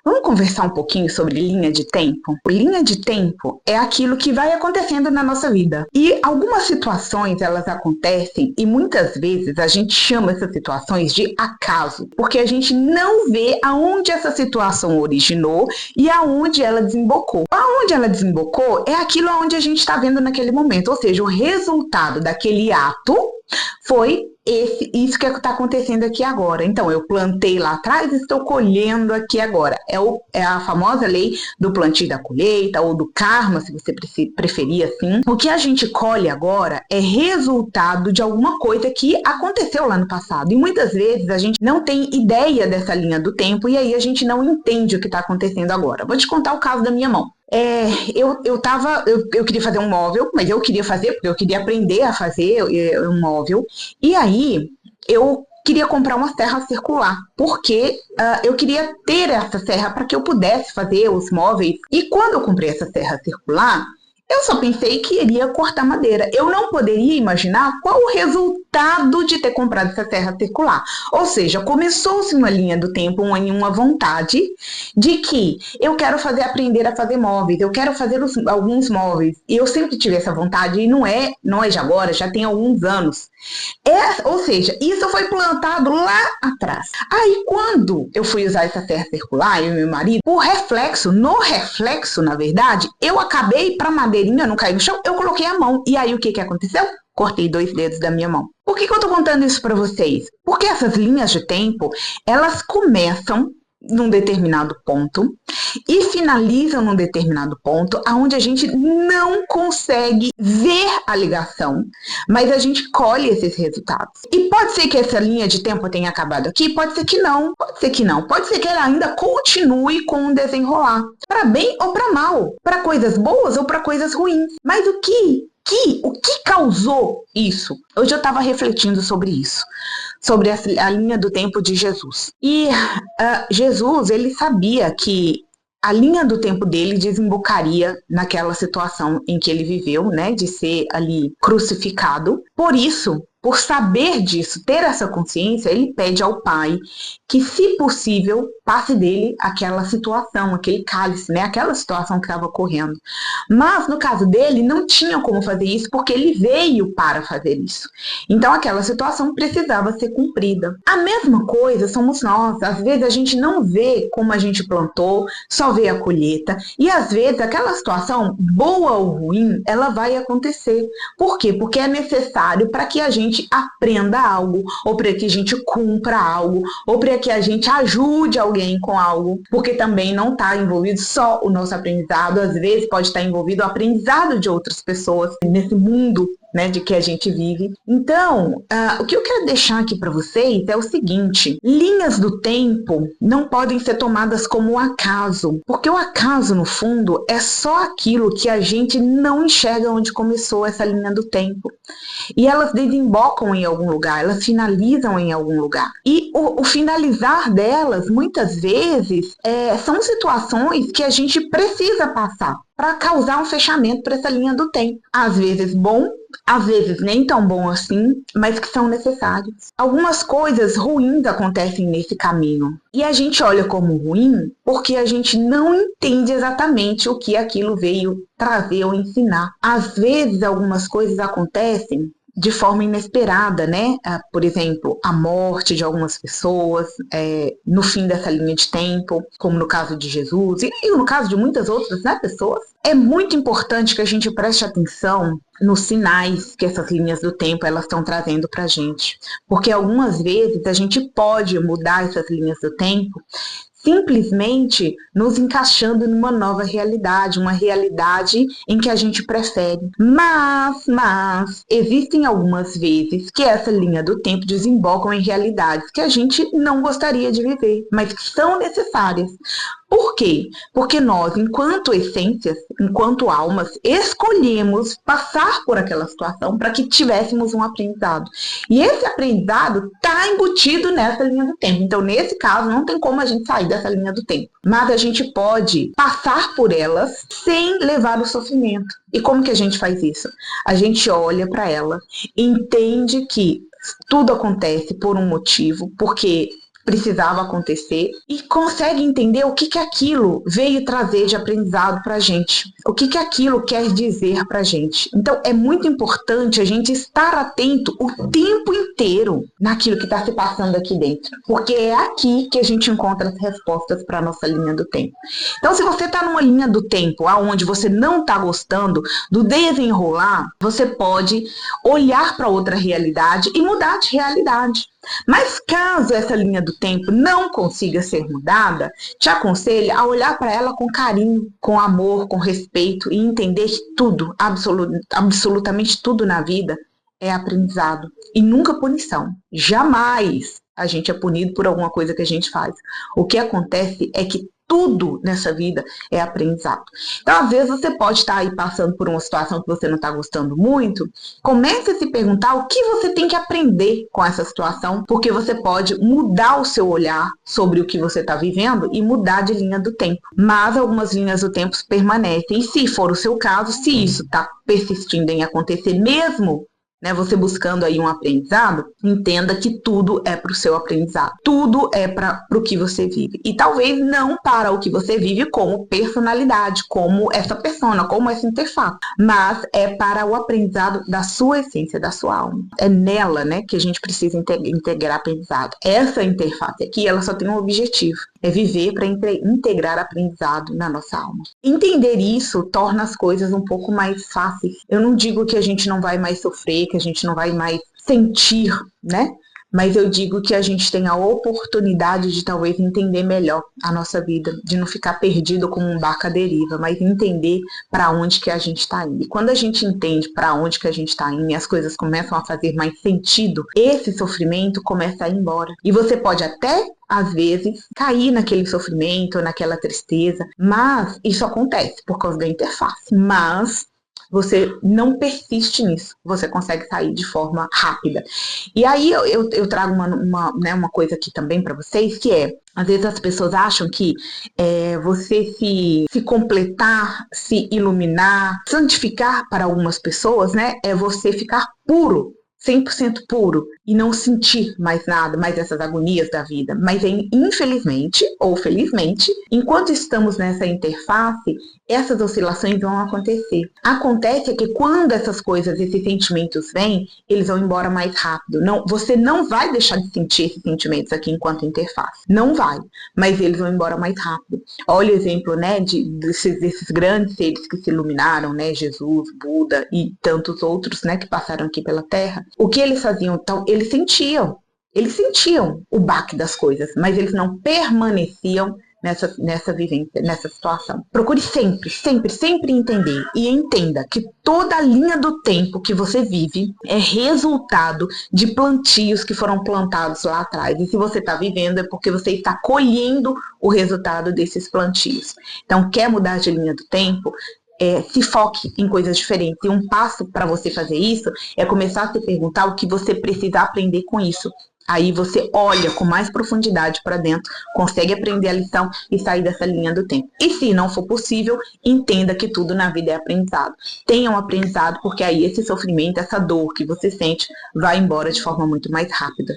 Vamos conversar um pouquinho sobre linha de tempo? Linha de tempo é aquilo que vai acontecendo na nossa vida. E algumas situações, elas acontecem e muitas vezes a gente chama essas situações de acaso, porque a gente não vê aonde essa situação originou e aonde ela desembocou. Aonde ela desembocou é aquilo aonde a gente está vendo naquele momento, ou seja, o resultado daquele ato foi isso que está acontecendo aqui agora. Então, eu plantei lá atrás e estou colhendo aqui agora. É a famosa lei do plantio e da colheita, ou do karma, se você preferir assim. O que a gente colhe agora é resultado de alguma coisa que aconteceu lá no passado. E muitas vezes a gente não tem ideia dessa linha do tempo e aí a gente não entende o que está acontecendo agora. Vou te contar o caso da minha mão. Eu queria fazer um móvel, mas eu queria fazer, porque eu queria aprender a fazer um móvel. E aí, eu queria comprar uma serra circular, porque eu queria ter essa serra para que eu pudesse fazer os móveis. E quando eu comprei essa serra circular, eu só pensei que iria cortar madeira. Eu não poderia imaginar qual o resultado de ter comprado essa serra circular. Ou seja, começou-se uma linha do tempo, uma vontade de que eu quero aprender a fazer móveis, eu quero fazer alguns móveis. E eu sempre tive essa vontade, e não é de agora, já tem alguns anos. Ou seja, isso foi plantado lá atrás. Aí, quando eu fui usar essa serra circular, eu e meu marido, no reflexo, na verdade, eu acabei para madeira não cair no chão, eu coloquei a mão. E aí, o que aconteceu? Cortei 2 dedos da minha mão. Por que eu tô contando isso para vocês? Porque essas linhas de tempo, elas começam num determinado ponto e finalizam num determinado ponto onde a gente não consegue ver a ligação, mas a gente colhe esses resultados. E pode ser que essa linha de tempo tenha acabado aqui, pode ser que não, pode ser que ela ainda continue com um desenrolar, para bem ou para mal, para coisas boas ou para coisas ruins. Mas o que causou isso? Hoje eu estava refletindo sobre isso, sobre a linha do tempo de Jesus. E Jesus, ele sabia que a linha do tempo dele desembocaria naquela situação em que ele viveu, né, de ser ali crucificado. Por isso, por saber disso, ter essa consciência, ele pede ao Pai que, se possível, passe dele aquela situação, aquele cálice, né, aquela situação que estava ocorrendo. Mas, no caso dele, não tinha como fazer isso, porque ele veio para fazer isso. Então, aquela situação precisava ser cumprida. A mesma coisa somos nós. Às vezes, a gente não vê como a gente plantou, só vê a colheita. E, às vezes, aquela situação, boa ou ruim, ela vai acontecer. Por quê? Porque é necessário para que a gente aprenda algo, ou para que a gente cumpra algo, ou para que a gente ajude alguém com algo, porque também não está envolvido só o nosso aprendizado, às vezes pode estar envolvido o aprendizado de outras pessoas nesse mundo, né, de que a gente vive. Então, o que eu quero deixar aqui para vocês é o seguinte: linhas do tempo não podem ser tomadas como um acaso, porque o acaso, no fundo, é só aquilo que a gente não enxerga onde começou essa linha do tempo. E elas desembocam em algum lugar, elas finalizam em algum lugar. E o finalizar delas, muitas vezes, são situações que a gente precisa passar para causar um fechamento para essa linha do tempo. Às vezes bom, às vezes nem tão bom assim, mas que são necessários. Algumas coisas ruins acontecem nesse caminho. E a gente olha como ruim porque a gente não entende exatamente o que aquilo veio trazer ou ensinar. Às vezes algumas coisas acontecem de forma inesperada, né? Por exemplo, a morte de algumas pessoas no fim dessa linha de tempo, como no caso de Jesus e no caso de muitas outras, né, pessoas. É muito importante que a gente preste atenção nos sinais que essas linhas do tempo elas estão trazendo para a gente, porque algumas vezes a gente pode mudar essas linhas do tempo simplesmente nos encaixando numa nova realidade, uma realidade em que a gente prefere. Mas existem algumas vezes que essa linha do tempo desembocam em realidades que a gente não gostaria de viver, mas que são necessárias. Por quê? Porque nós, enquanto essências, enquanto almas, escolhemos passar por aquela situação para que tivéssemos um aprendizado. E esse aprendizado está embutido nessa linha do tempo. Então, nesse caso, não tem como a gente sair dessa linha do tempo. Mas a gente pode passar por elas sem levar o sofrimento. E como que a gente faz isso? A gente olha para ela, entende que tudo acontece por um motivo, porque precisava acontecer e consegue entender o que que aquilo veio trazer de aprendizado para a gente, o que que aquilo quer dizer para a gente. Então, é muito importante a gente estar atento o tempo inteiro naquilo que está se passando aqui dentro, porque é aqui que a gente encontra as respostas para a nossa linha do tempo. Então, se você está numa linha do tempo aonde você não está gostando do desenrolar, você pode olhar para outra realidade e mudar de realidade. Mas caso essa linha do tempo não consiga ser mudada, te aconselho a olhar para ela com carinho, com amor, com respeito e entender que tudo, absolutamente tudo na vida é aprendizado e nunca punição. Jamais a gente é punido por alguma coisa que a gente faz. O que acontece é que tudo nessa vida é aprendizado. Então, às vezes, você pode estar aí passando por uma situação que você não está gostando muito. Comece a se perguntar o que você tem que aprender com essa situação, porque você pode mudar o seu olhar sobre o que você está vivendo e mudar de linha do tempo. Mas algumas linhas do tempo permanecem. E se for o seu caso, se isso está persistindo em acontecer mesmo, né, você buscando aí um aprendizado, entenda que tudo é para o seu aprendizado. Tudo é para o que você vive. E talvez não para o que você vive como personalidade, como essa persona, como essa interface, mas é para o aprendizado da sua essência, da sua alma. É nela, né, que a gente precisa integrar aprendizado. Essa interface aqui, ela só tem um objetivo. É viver para integrar aprendizado na nossa alma. Entender isso torna as coisas um pouco mais fáceis. Eu não digo que a gente não vai mais sofrer, que a gente não vai mais sentir, né? Mas eu digo que a gente tem a oportunidade de talvez entender melhor a nossa vida, de não ficar perdido como um barco à deriva, mas entender para onde que a gente está indo. E quando a gente entende para onde que a gente está indo e as coisas começam a fazer mais sentido, esse sofrimento começa a ir embora. E você pode até às vezes, cair naquele sofrimento, naquela tristeza, mas isso acontece por causa da interface. Mas você não persiste nisso, você consegue sair de forma rápida. E aí eu trago uma coisa aqui também para vocês, que é, às vezes as pessoas acham que você se completar, se iluminar, santificar para algumas pessoas, né, é você ficar puro, 100% puro e não sentir mais nada, mais essas agonias da vida. Mas infelizmente ou felizmente, enquanto estamos nessa interface, essas oscilações vão acontecer. Acontece que quando essas coisas, esses sentimentos vêm, eles vão embora mais rápido. Não, você não vai deixar de sentir esses sentimentos aqui enquanto interface. Não vai, mas eles vão embora mais rápido. Olha o exemplo, né, desses grandes seres que se iluminaram, né, Jesus, Buda e tantos outros, né, que passaram aqui pela Terra. O que eles faziam? Então, eles sentiam o baque das coisas, mas eles não permaneciam nessa vivência, nessa situação. Procure sempre entender e entenda que toda a linha do tempo que você vive é resultado de plantios que foram plantados lá atrás. E se você está vivendo é porque você está colhendo o resultado desses plantios. Então, quer mudar de linha do tempo? Se foque em coisas diferentes. E um passo para você fazer isso é começar a se perguntar o que você precisa aprender com isso. Aí você olha com mais profundidade para dentro, consegue aprender a lição e sair dessa linha do tempo. E se não for possível, entenda que tudo na vida é aprendizado. Tenha um aprendizado, porque aí esse sofrimento, essa dor que você sente, vai embora de forma muito mais rápida.